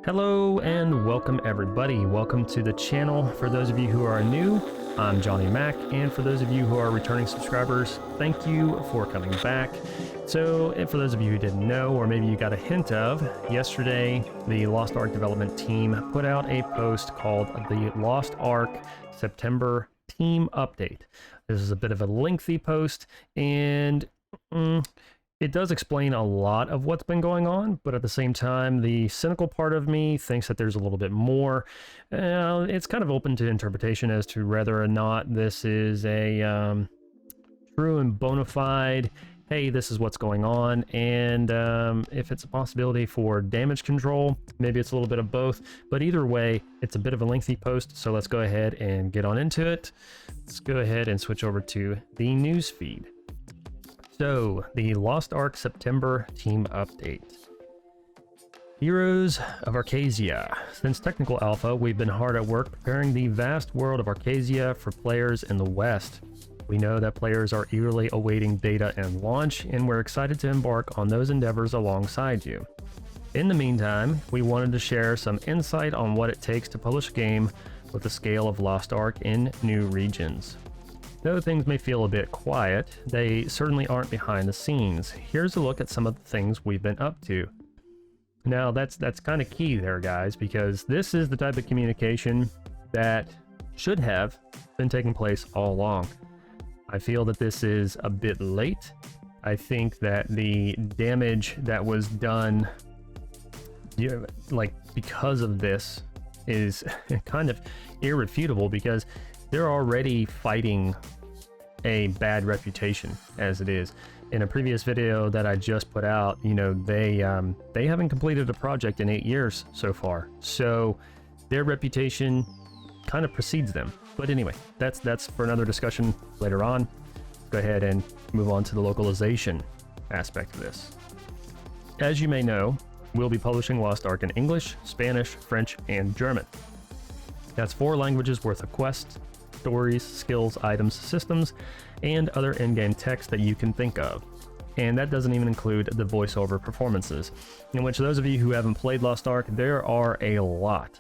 Hello and welcome everybody. Welcome to the channel. For those of you who are new, I'm Johnny Mac, and for those of you who are returning subscribers, thank you for coming back. So, and for those of you who didn't know, or maybe you got a hint of, yesterday the Lost Ark development team put out a post called the Lost Ark September Team Update. This is a bit of a lengthy post, and it does explain a lot of what's been going on, but at the same time, the cynical part of me thinks that there's a little bit more. It's kind of open to interpretation as to whether or not this is a true and bona fide, hey, this is what's going on, and if it's a possibility for damage control, maybe it's a little bit of both, but either way, it's a bit of a lengthy post, so let's go ahead and get on into it. Let's go ahead and switch over to the news feed. So, the Lost Ark September Team Update. Heroes of Arcasia. Since Technical Alpha, we've been hard at work preparing the vast world of Arcasia for players in the West. We know that players are eagerly awaiting beta and launch, and we're excited to embark on those endeavors alongside you. In the meantime, we wanted to share some insight on what it takes to publish a game with the scale of Lost Ark in new regions. Though things may feel a bit quiet, they certainly aren't behind the scenes. Here's a look at some of the things we've been up to. Now that's kind of key there, guys, because this is the type of communication that should have been taking place all along. I feel that this is a bit late. I think that the damage that was done, because of this is kind of irrefutable, because they're already fighting a bad reputation as it is. In a previous video that I just put out, they haven't completed a project in 8 years so far, so their reputation kind of precedes them. But anyway, that's for another discussion later on. Go ahead and move on to the localization aspect of this. As you may know, we'll be publishing Lost Ark in English, Spanish, French, and German. That's 4 languages worth of quests, stories, skills, items, systems, and other in-game text that you can think of. And that doesn't even include the voiceover performances, in which those of you who haven't played Lost Ark, there are a lot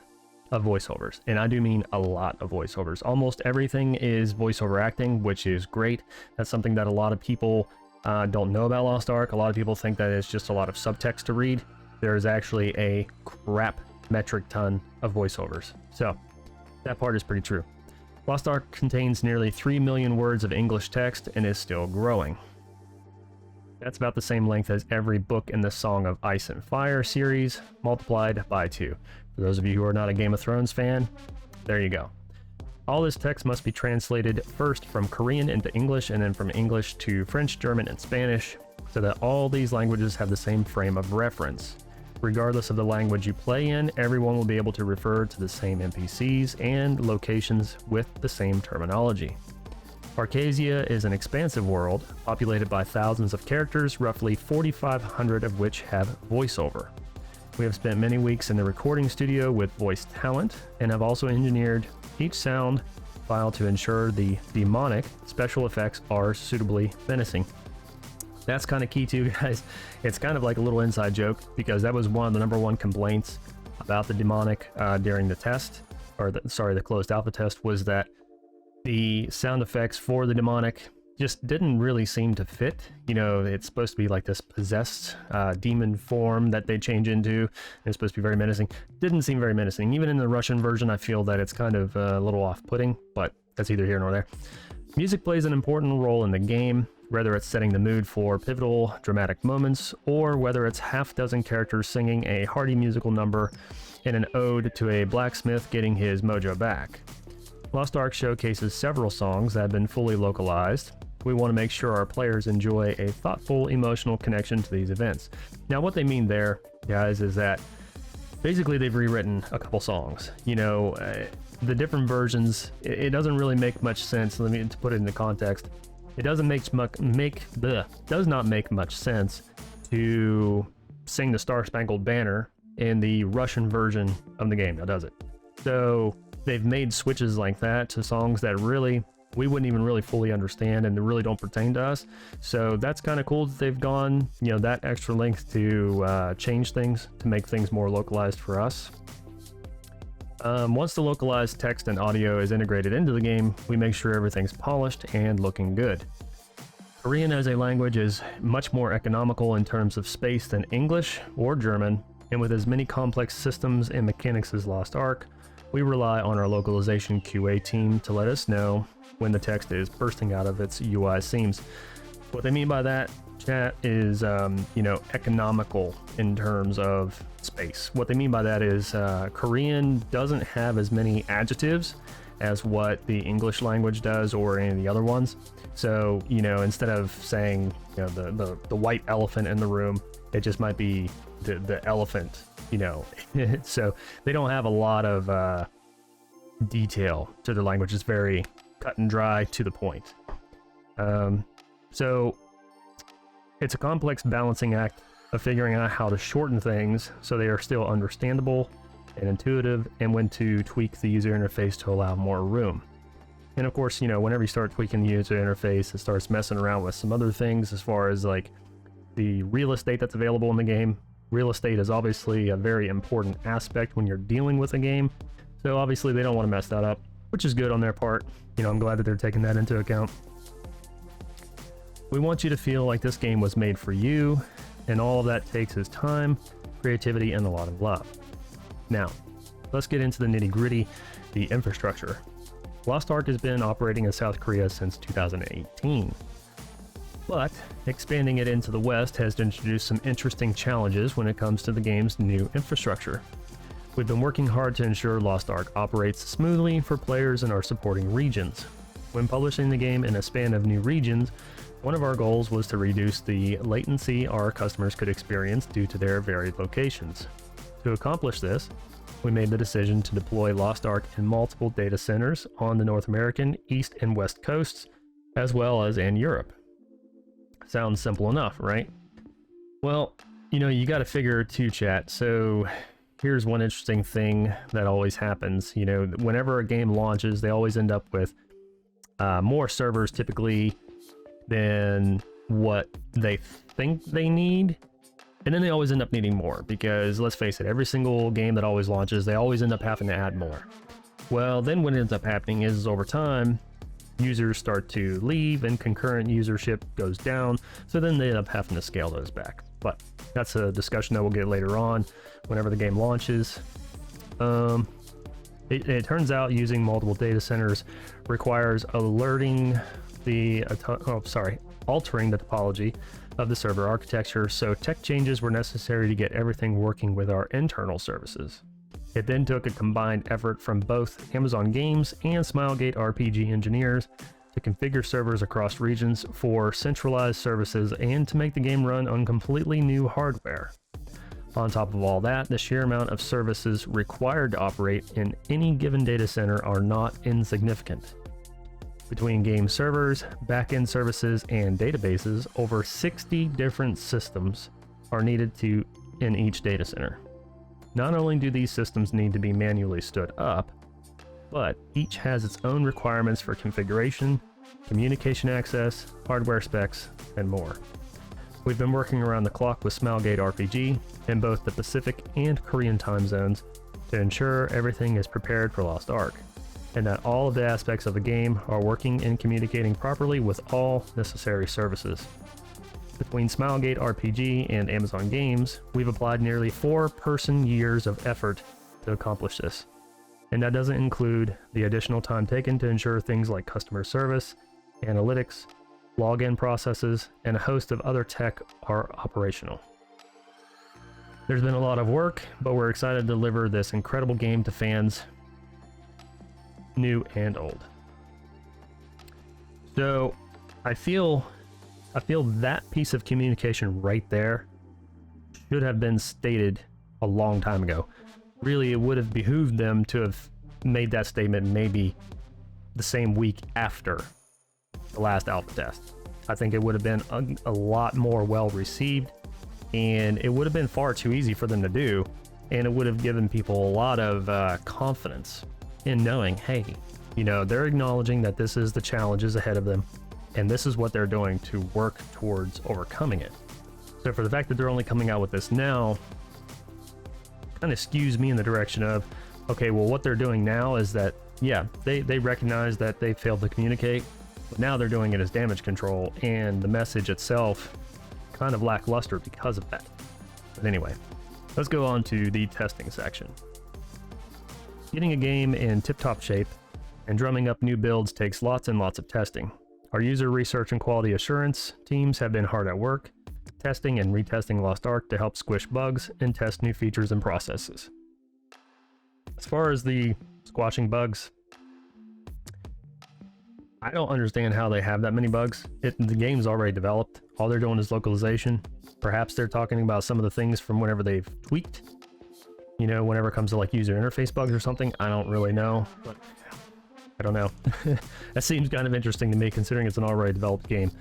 of voiceovers, and I do mean a lot of voiceovers. Almost everything is voiceover acting, which is great. That's something that a lot of people don't know about Lost Ark. A lot of people think that it's just a lot of subtext to read. There is actually a crap metric ton of voiceovers, so that part is pretty true. Lost Ark contains nearly 3 million words of English text and is still growing. That's about the same length as every book in the Song of Ice and Fire series, multiplied by 2. For those of you who are not a Game of Thrones fan, there you go. All this text must be translated first from Korean into English, and then from English to French, German, and Spanish, so that all these languages have the same frame of reference. Regardless of the language you play in, everyone will be able to refer to the same NPCs and locations with the same terminology. Arcasia is an expansive world, populated by thousands of characters, roughly 4,500 of which have voiceover. We have spent many weeks in the recording studio with voice talent, and have also engineered each sound file to ensure the demonic special effects are suitably menacing. That's kind of key too, guys. It's kind of like a little inside joke, because that was one of the #1 complaints about the demonic during the test, or the closed alpha test, was that the sound effects for the demonic just didn't really seem to fit. It's supposed to be like this possessed demon form that they change into. It's supposed to be very menacing. Didn't seem very menacing. Even in the Russian version, I feel that it's kind of a little off-putting, but that's either here nor there. Music plays an important role in the game, whether it's setting the mood for pivotal, dramatic moments, or whether it's half-dozen characters singing a hearty musical number in an ode to a blacksmith getting his mojo back. Lost Ark showcases several songs that have been fully localized. We want to make sure our players enjoy a thoughtful, emotional connection to these events. Now, what they mean there, guys, is that basically they've rewritten a couple songs. The different versions, it doesn't really make much sense. To put it into context, it does not make much sense to sing the Star Spangled Banner in the Russian version of the game, now does it? So they've made switches like that to songs that really we wouldn't even really fully understand, and they really don't pertain to us. So that's kind of cool that they've gone, you know, that extra length to change things, to make things more localized for us. Once the localized text and audio is integrated into the game, we make sure everything's polished and looking good. Korean as a language is much more economical in terms of space than English or German, and with as many complex systems and mechanics as Lost Ark, we rely on our localization QA team to let us know when the text is bursting out of its UI seams. What they mean by that, chat, is you know, economical in terms of space. What they mean by that is Korean doesn't have as many adjectives as what the English language does or any of the other ones. So, you know, instead of saying, you know, the white elephant in the room, it just might be the elephant, you know. So they don't have a lot of detail to their language. It's very cut and dry, to the point. So it's a complex balancing act of figuring out how to shorten things so they are still understandable and intuitive, and when to tweak the user interface to allow more room. And of course, you know, whenever you start tweaking the user interface, it starts messing around with some other things as far as like the real estate that's available in the game. Real estate is obviously a very important aspect when you're dealing with a game, so obviously they don't want to mess that up, which is good on their part. You know, I'm glad that they're taking that into account. We want you to feel like this game was made for you, and all of that takes is time, creativity, and a lot of love. Now, let's get into the nitty-gritty, the infrastructure. Lost Ark has been operating in South Korea since 2018. But expanding it into the West has introduced some interesting challenges when it comes to the game's new infrastructure. We've been working hard to ensure Lost Ark operates smoothly for players in our supporting regions. When publishing the game in a span of new regions, one of our goals was to reduce the latency our customers could experience due to their varied locations. To accomplish this, we made the decision to deploy Lost Ark in multiple data centers on the North American, East and West coasts, as well as in Europe. Sounds simple enough, right? Well, you know, you got to figure too, chat. So here's one interesting thing that always happens. You know, whenever a game launches, they always end up with more servers typically than what they think they need. And then they always end up needing more because, let's face it, every single game that always launches, they always end up having to add more. Well, then what ends up happening is over time, users start to leave and concurrent usership goes down, so then they end up having to scale those back. But that's a discussion that we'll get later on whenever the game launches. It turns out using multiple data centers requires altering the topology of the server architecture, so tech changes were necessary to get everything working with our internal services. It then took a combined effort from both Amazon Games and Smilegate RPG engineers to configure servers across regions for centralized services and to make the game run on completely new hardware. On top of all that, the sheer amount of services required to operate in any given data center are not insignificant. Between game servers, backend services, and databases, over 60 different systems are needed in each data center. Not only do these systems need to be manually stood up, but each has its own requirements for configuration, communication access, hardware specs, and more. We've been working around the clock with Smilegate RPG in both the Pacific and Korean time zones to ensure everything is prepared for Lost Ark, and that all of the aspects of the game are working and communicating properly with all necessary services. Between Smilegate RPG and Amazon Games, we've applied nearly 4 person-years of effort to accomplish this. And that doesn't include the additional time taken to ensure things like customer service, analytics, login processes, and a host of other tech are operational. There's been a lot of work, but we're excited to deliver this incredible game to fans, new and old. So I feel that piece of communication right there should have been stated a long time ago. Really, it would have behooved them to have made that statement maybe the same week after the last alpha test. I think it would have been a lot more well received, and it would have been far too easy for them to do, and it would have given people a lot of confidence in knowing, hey, You know, they're acknowledging that this is the challenges ahead of them, and this is what they're doing to work towards overcoming it. So for the fact that they're only coming out with this now, kind of skews me in the direction of, okay, well, what they're doing now is that, yeah, they recognize that they failed to communicate, but now they're doing it as damage control, and the message itself kind of lackluster because of that. But anyway, let's go on to the testing section. Getting a game in tip-top shape and drumming up new builds takes lots and lots of testing. Our user research and quality assurance teams have been hard at work, testing and retesting Lost Ark to help squish bugs and test new features and processes. As far as the squashing bugs, I don't understand how they have that many bugs. The game's already developed. All they're doing is localization. Perhaps they're talking about some of the things from whenever they've tweaked, you know, whenever it comes to like user interface bugs or something. I don't really know, but I don't know. That seems kind of interesting to me considering it's an already developed game.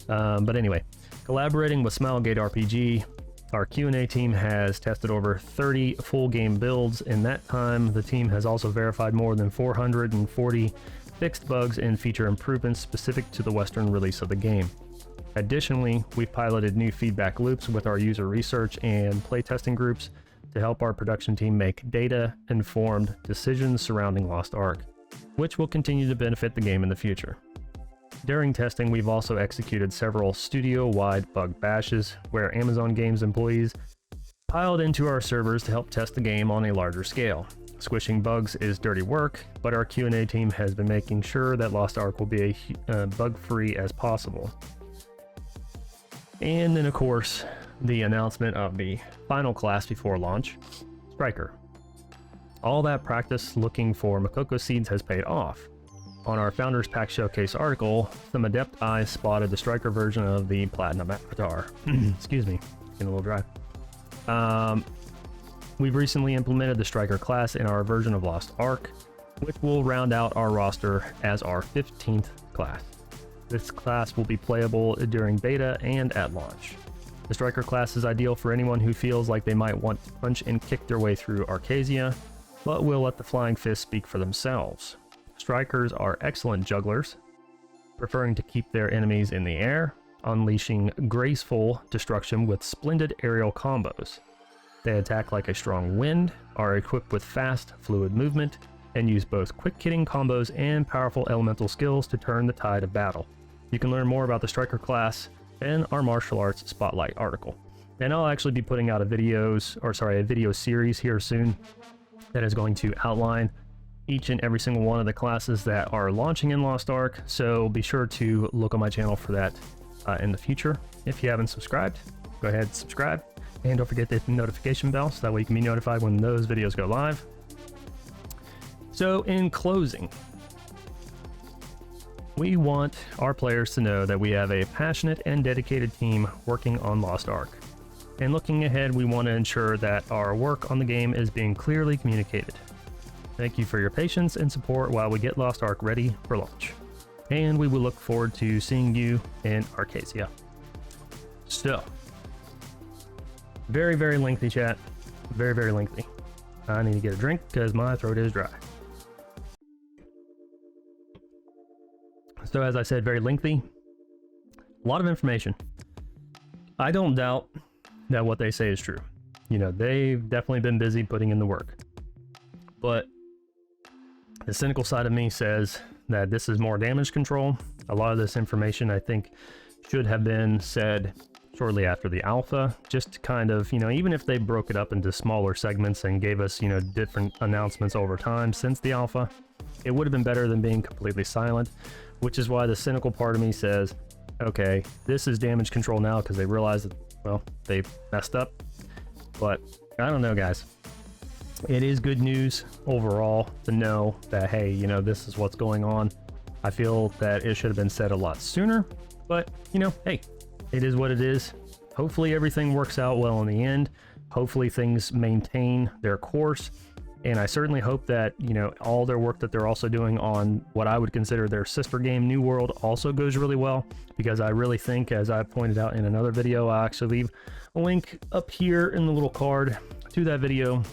But anyway, collaborating with Smilegate RPG, our Q&A team has tested over 30 full game builds. In that time, the team has also verified more than 440 fixed bugs and feature improvements specific to the Western release of the game. Additionally, we've piloted new feedback loops with our user research and playtesting groups to help our production team make data-informed decisions surrounding Lost Ark, which will continue to benefit the game in the future. During testing, we've also executed several studio-wide bug bashes where Amazon Games employees piled into our servers to help test the game on a larger scale. Squishing bugs is dirty work, but our Q&A team has been making sure that Lost Ark will be bug-free as possible. And then, of course, the announcement of the final class before launch, Striker. All that practice looking for Makoko seeds has paid off. On our Founders Pack Showcase article, some adept eyes spotted the Striker version of the Platinum Avatar. Excuse me, getting a little dry. We've recently implemented the Striker class in our version of Lost Ark, which will round out our roster as our 15th class. This class will be playable during beta and at launch. The Striker class is ideal for anyone who feels like they might want to punch and kick their way through Arcasia, but will let the flying fists speak for themselves. Strikers are excellent jugglers, preferring to keep their enemies in the air, unleashing graceful destruction with splendid aerial combos. They attack like a strong wind, are equipped with fast, fluid movement, and use both quick-hitting combos and powerful elemental skills to turn the tide of battle. You can learn more about the Striker class in our Martial Arts Spotlight article. And I'll actually be putting out a video series here soon that is going to outline each and every single one of the classes that are launching in Lost Ark, so be sure to look on my channel for that in the future. If you haven't subscribed, go ahead and subscribe, and don't forget to hit the notification bell so that way you can be notified when those videos go live. So in closing, we want our players to know that we have a passionate and dedicated team working on Lost Ark. And looking ahead, we want to ensure that our work on the game is being clearly communicated. Thank you for your patience and support while we get Lost Ark ready for launch. And we will look forward to seeing you in Arcasia. So, very, very lengthy chat. Very, very lengthy. I need to get a drink because my throat is dry. So as I said, very lengthy. A lot of information. I don't doubt that what they say is true. You know, they've definitely been busy putting in the work. But the cynical side of me says that this is more damage control. A lot of this information, I think, should have been said shortly after the alpha, just to kind of, you know, even if they broke it up into smaller segments and gave us, you know, different announcements over time since the alpha, it would have been better than being completely silent, which is why the cynical part of me says, okay, this is damage control now because they realize that, well, they messed up. But I don't know, guys. It is good news overall to know that, hey, you know, this is what's going on. I feel that it should have been said a lot sooner, but, you know, hey, it is what it is. Hopefully everything works out well in the end. Hopefully things maintain their course. And I certainly hope that, you know, all their work that they're also doing on what I would consider their sister game, New World, also goes really well, because I really think, as I pointed out in another video, I'll actually leave a link up here in the little card to that video.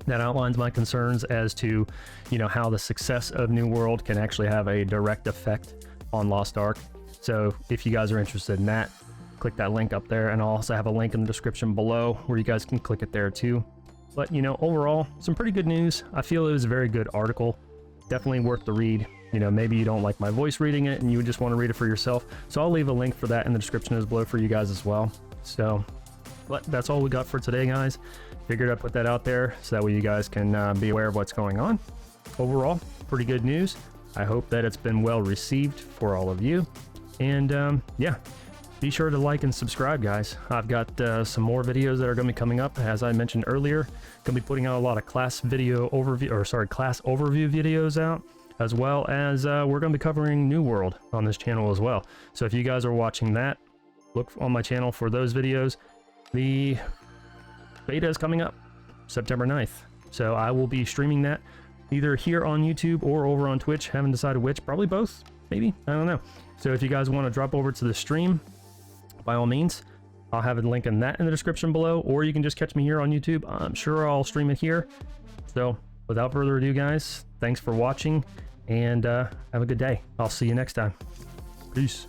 that outlines my concerns as to, you know, how the success of New World can actually have a direct effect on Lost Ark. So if you guys are interested in that, click that link up there, and I'll also have a link in the description below where you guys can click it there too. But, you know, overall, some pretty good news. I feel it was a very good article. Definitely worth the read. You know, maybe you don't like my voice reading it and you just want to read it for yourself. So I'll leave a link for that in the description as below for you guys as well. So, but that's all we got for today, guys. Figured I'd put that out there so that way you guys can be aware of what's going on. Overall, pretty good news. I hope that it's been well received for all of you. And yeah, be sure to like and subscribe, guys. I've got some more videos that are going to be coming up. As I mentioned earlier, going to be putting out a lot of class overview videos out, as well as we're going to be covering New World on this channel as well. So if you guys are watching that, look on my channel for those videos. The beta is coming up September 9th. So I will be streaming that either here on YouTube or over on Twitch. Haven't decided which, probably both, maybe, I don't know. So if you guys want to drop over to the stream, by all means, I'll have a link in that in the description below, or you can just catch me here on YouTube. I'm sure I'll stream it here. So without further ado, guys, thanks for watching, and have a good day. I'll see you next time. Peace.